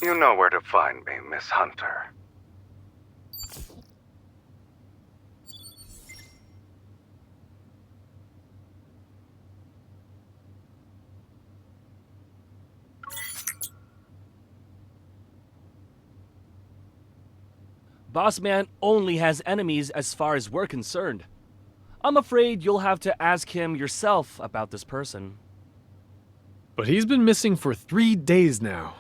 You know where to find me, Miss Hunter. Boss Man only has enemies as far as we're concerned. I'm afraid you'll have to ask him yourself about this person. But he's been missing for 3 days now.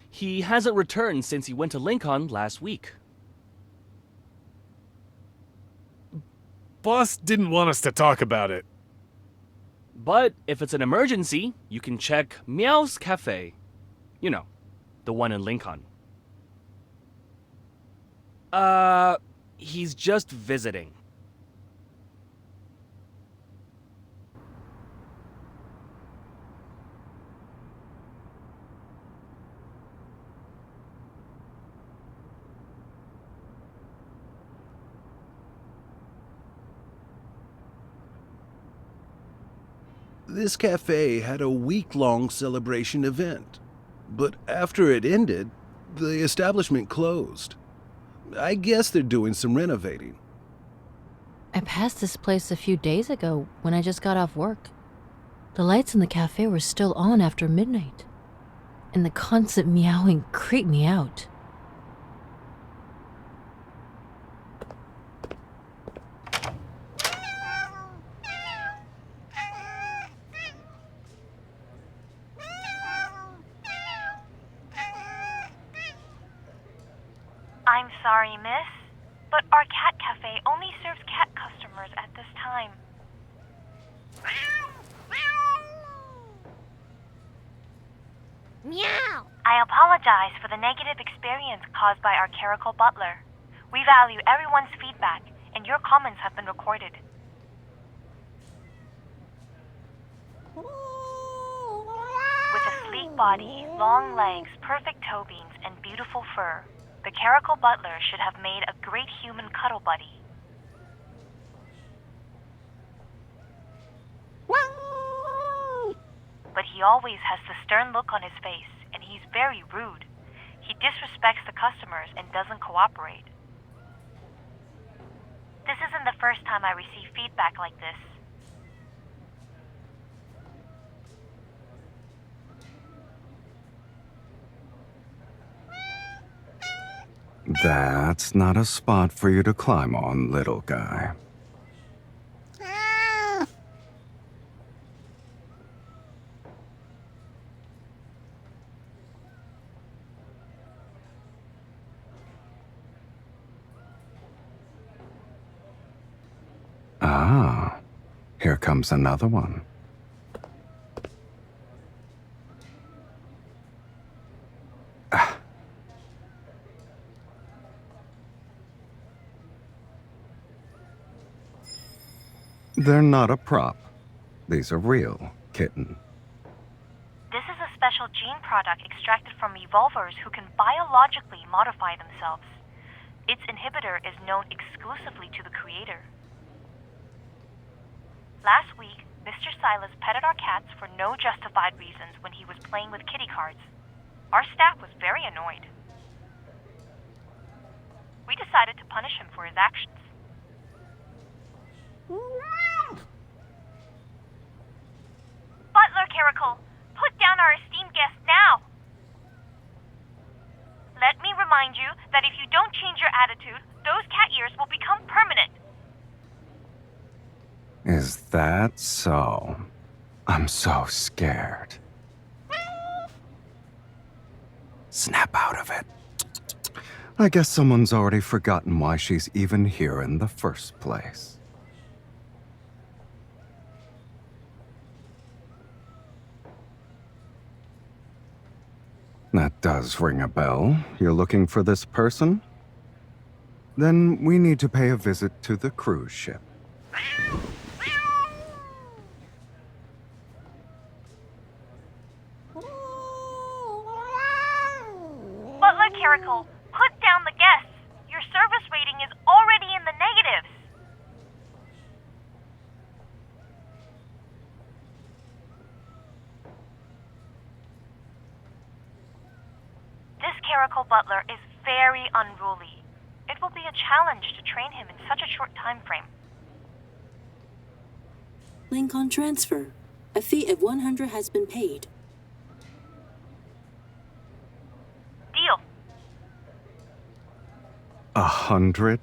He hasn't returned since he went to Lincoln last week. Boss didn't want us to talk about it. But if it's an emergency, you can check Meow's Cafe. You know, the one in Lincoln. He's just visiting. This cafe had a week-long celebration event, but after it ended, the establishment closed. I guess they're doing some renovating. I passed this place a few days ago when I just got off work. The lights in the cafe were still on after midnight, and the constant meowing creeped me out. I'm sorry, miss, but our cat cafe only serves cat customers at this time. Meow! I apologize for the negative experience caused by our Caretaker butler. We value everyone's feedback, and your comments have been recorded. With a sleek body, long legs, perfect toe beams, and beautiful fur, the Caretaker butler should have made a great human cuddle buddy. But he always has the stern look on his face, and he's very rude. He disrespects the customers and doesn't cooperate. This isn't the first time I receive feedback like this. That's not a spot for you to climb on, little guy. Ah, here comes another one. They're not a prop. These are real, kitten. This is a special gene product extracted from evolvers who can biologically modify themselves. Its inhibitor is known exclusively to the creator. Last week, Mr. Sylus petted our cats for no justified reasons when he was playing with kitty cards. Our staff was very annoyed. We decided to punish him for his actions. Butler Caretaker, put down our esteemed guest now! Let me remind you that if you don't change your attitude, those cat ears will become permanent. Is that so? I'm so scared. Snap out of it. I guess someone's already forgotten why she's even here in the first place. That does ring a bell. You're looking for this person? Then we need to pay a visit to the cruise ship. Butler Caretaker, put down the guests. Your service rating is already in the negatives. hierarchical butler is very unruly. It will be a challenge to train him in such a short time frame. Link on transfer. A fee of 100 has been paid. Deal. 100?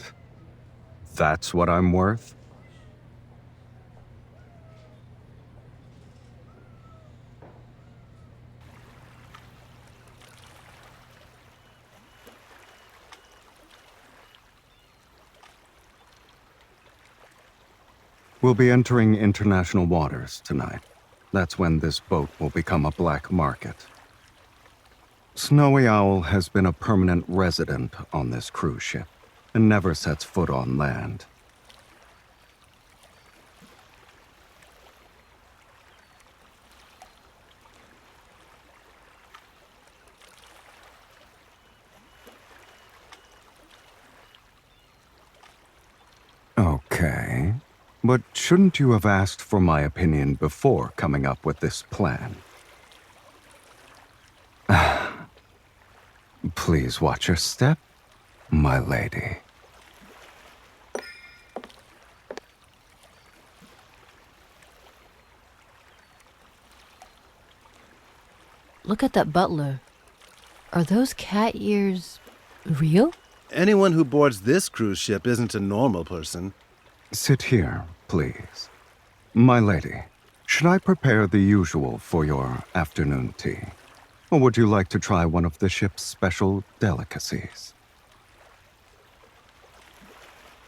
That's what I'm worth? We'll be entering international waters tonight. That's when this boat will become a black market. Snowy Owl has been a permanent resident on this cruise ship and never sets foot on land. Okay. But shouldn't you have asked for my opinion before coming up with this plan? Please watch your step, my lady. Look at that butler. Are those cat ears real? Anyone who boards this cruise ship isn't a normal person. Sit here, please. My lady, should I prepare the usual for your afternoon tea? Or would you like to try one of the ship's special delicacies?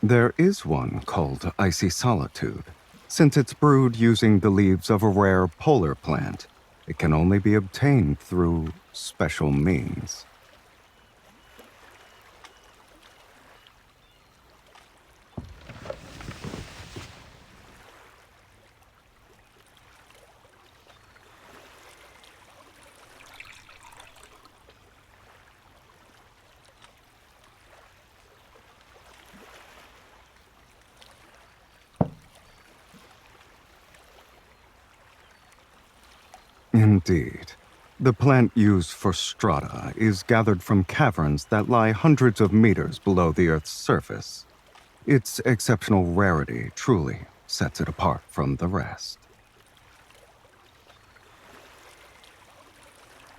There is one called Icy Solitude. Since it's brewed using the leaves of a rare polar plant, it can only be obtained through special means. Indeed. The plant used for strata is gathered from caverns that lie hundreds of meters below the Earth's surface. Its exceptional rarity truly sets it apart from the rest.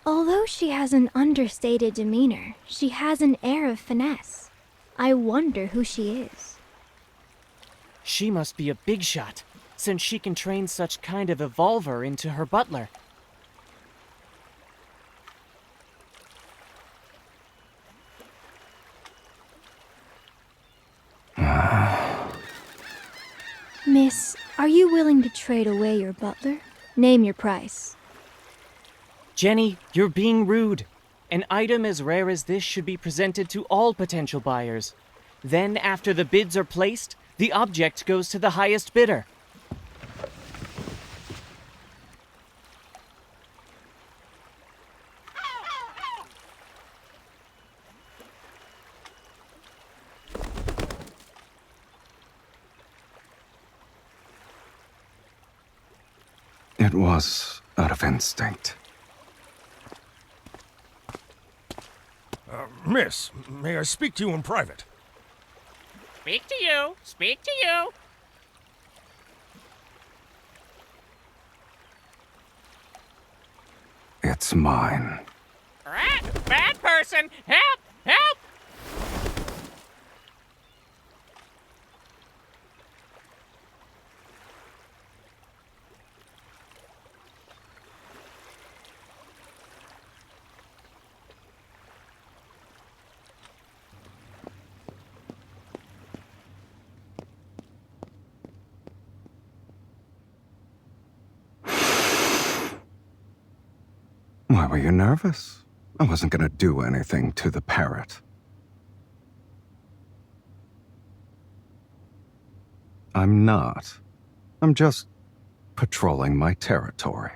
Although she has an understated demeanor, she has an air of finesse. I wonder who she is. She must be a big shot, since she can train such kind of evolver into her butler. Miss, are you willing to trade away your butler? Name your price. Jenny, you're being rude. An item as rare as this should be presented to all potential buyers. Then, after the bids are placed, the object goes to the highest bidder. It was out of instinct. Miss, may I speak to you in private? Speak to you! Speak to you! It's mine. Bad person! Help! Help! Why were you nervous? I wasn't gonna do anything to the parrot. I'm not. I'm just patrolling my territory.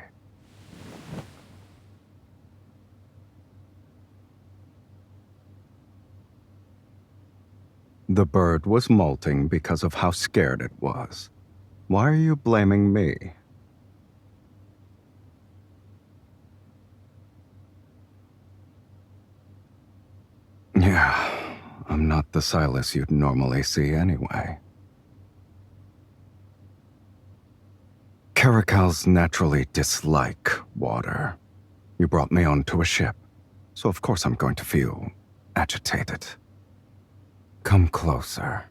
The bird was molting because of how scared it was. Why are you blaming me? I'm not the Sylus you'd normally see anyway. Caracals naturally dislike water. You brought me onto a ship, so of course I'm going to feel agitated. Come closer.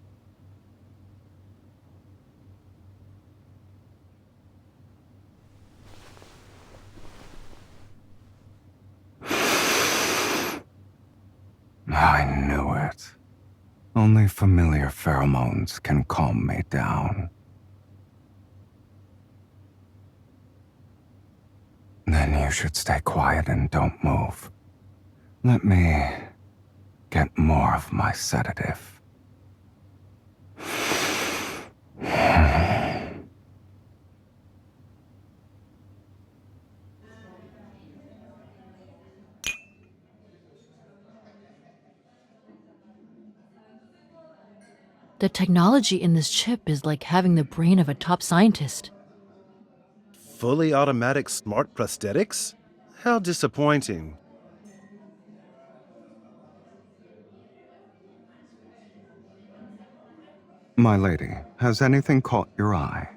I knew it. Only familiar pheromones can calm me down. Then you should stay quiet and don't move. Let me get more of my sedative. The technology in this chip is like having the brain of a top scientist. Fully automatic smart prosthetics? How disappointing. My lady, has anything caught your eye?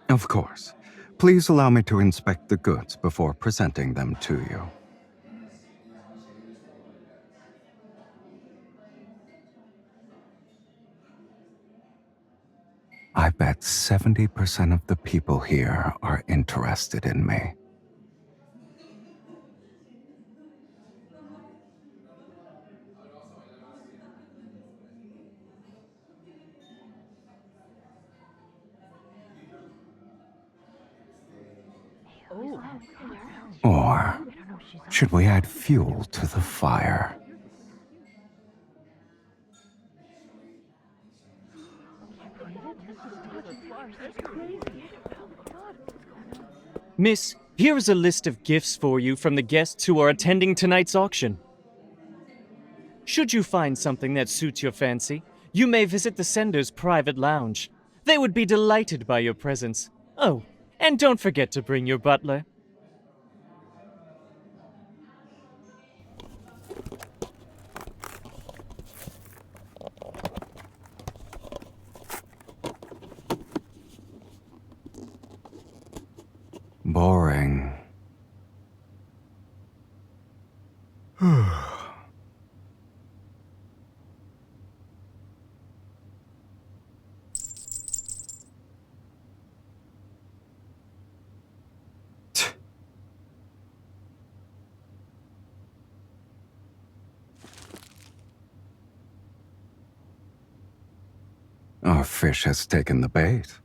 Of course. Please allow me to inspect the goods before presenting them to you. I bet 70% of the people here are interested in me. Or should we add fuel to the fire? Miss, here is a list of gifts for you from the guests who are attending tonight's auction. Should you find something that suits your fancy, you may visit the sender's private lounge. They would be delighted by your presence. Oh, and don't forget to bring your butler. Boring. Our fish has taken the bait.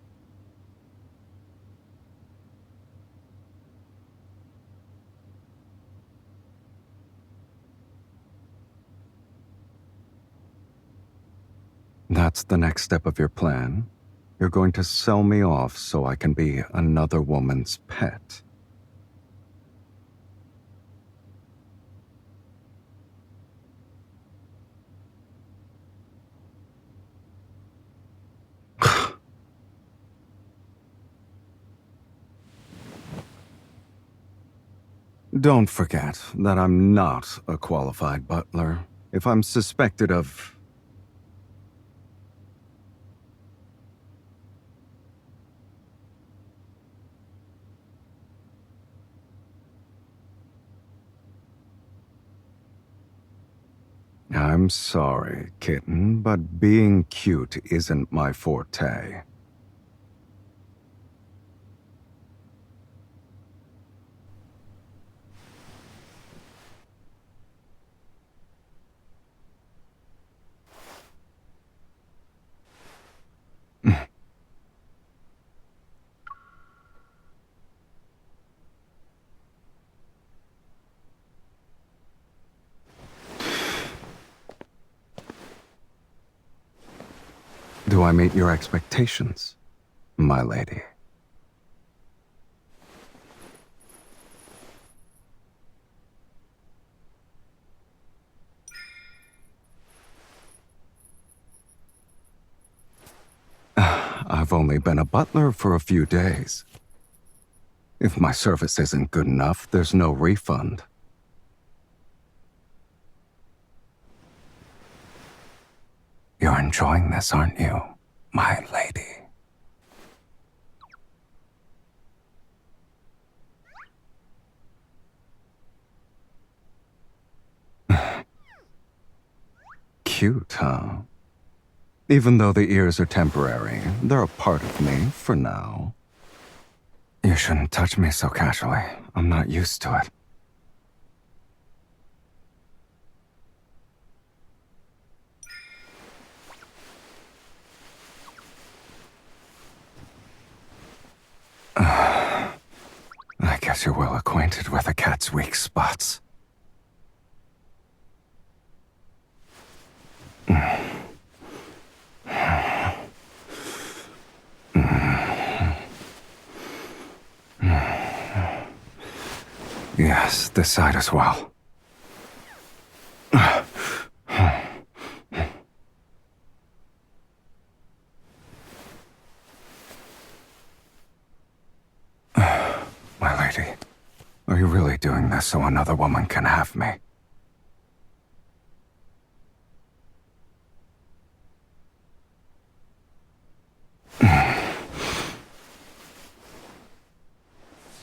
That's the next step of your plan? You're going to sell me off so I can be another woman's pet. Don't forget that I'm not a qualified butler. If I'm suspected of... I'm sorry, kitten, but being cute isn't my forte. Do I meet your expectations, my lady? I've only been a butler for a few days. If my service isn't good enough, there's no refund. You're enjoying this, aren't you, my lady? Cute, huh? Even though the ears are temporary, they're a part of me for now. You shouldn't touch me so casually. I'm not used to it. I guess you're well acquainted with a cat's weak spots. Yes, this side as well. My lady, are you really doing this so another woman can have me?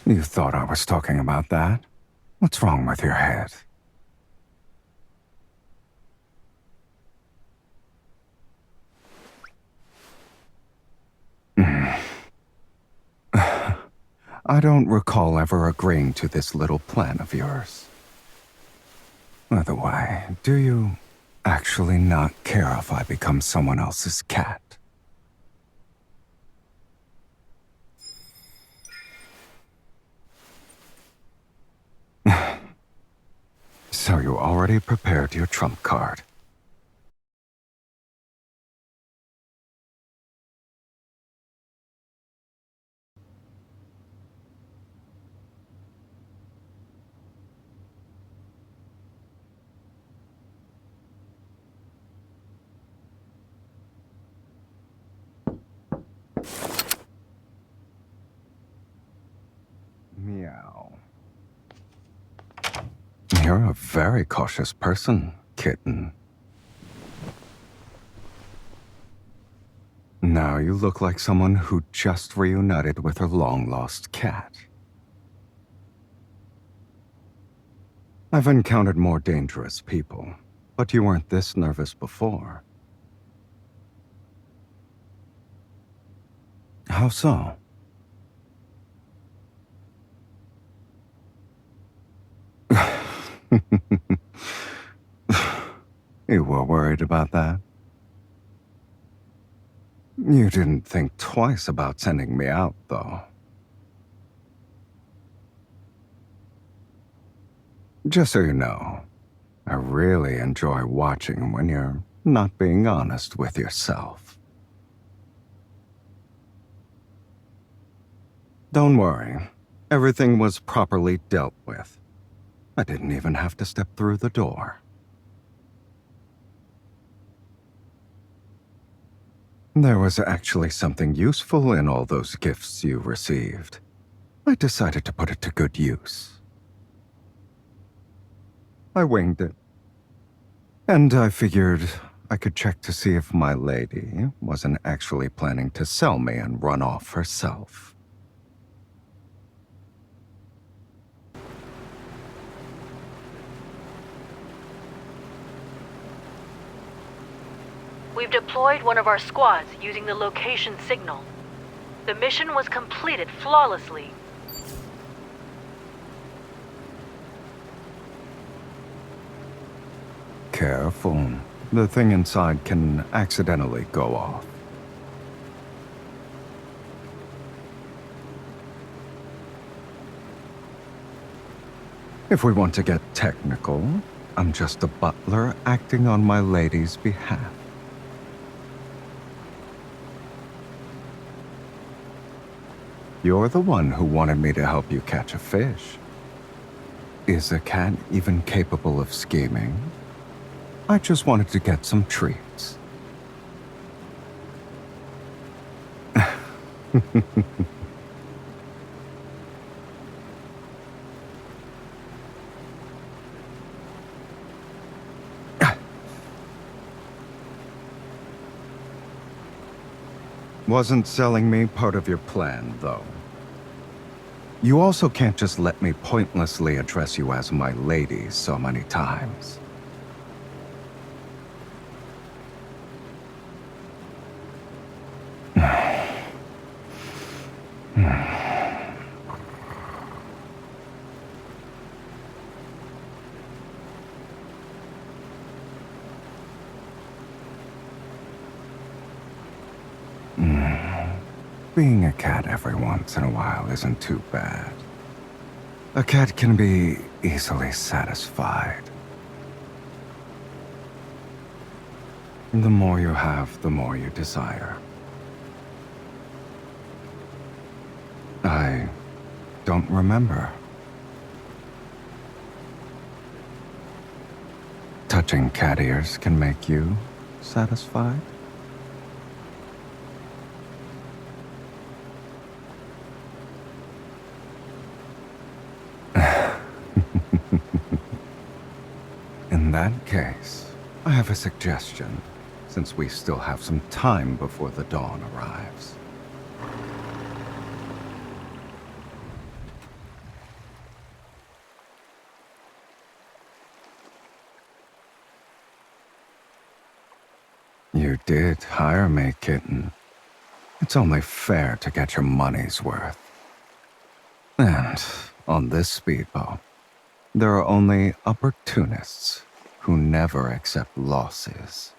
You thought I was talking about that? What's wrong with your head? I don't recall ever agreeing to this little plan of yours. By the way, do you actually not care if I become someone else's cat? So you already prepared your trump card. Meow. You're a very cautious person, kitten. Now you look like someone who just reunited with her long-lost cat. I've encountered more dangerous people, but you weren't this nervous before. How so? You were worried about that? You didn't think twice about sending me out, though. Just so you know, I really enjoy watching when you're not being honest with yourself. Don't worry. Everything was properly dealt with. I didn't even have to step through the door. There was actually something useful in all those gifts you received. I decided to put it to good use. I winged it. And I figured I could check to see if my lady wasn't actually planning to sell me and run off herself. We've deployed one of our squads using the location signal. The mission was completed flawlessly. Careful. The thing inside can accidentally go off. If we want to get technical, I'm just a butler acting on my lady's behalf. You're the one who wanted me to help you catch a fish. Is a cat even capable of scheming? I just wanted to get some treats. Wasn't selling me part of your plan, though. You also can't just let me pointlessly address you as my lady so many times. Being a cat every once in a while isn't too bad. A cat can be easily satisfied. The more you have, the more you desire. I don't remember. Touching cat ears can make you satisfied? In that case, I have a suggestion, since we still have some time before the dawn arrives. You did hire me, kitten. It's only fair to get your money's worth. And on this speedboat, there are only opportunists who never accept losses.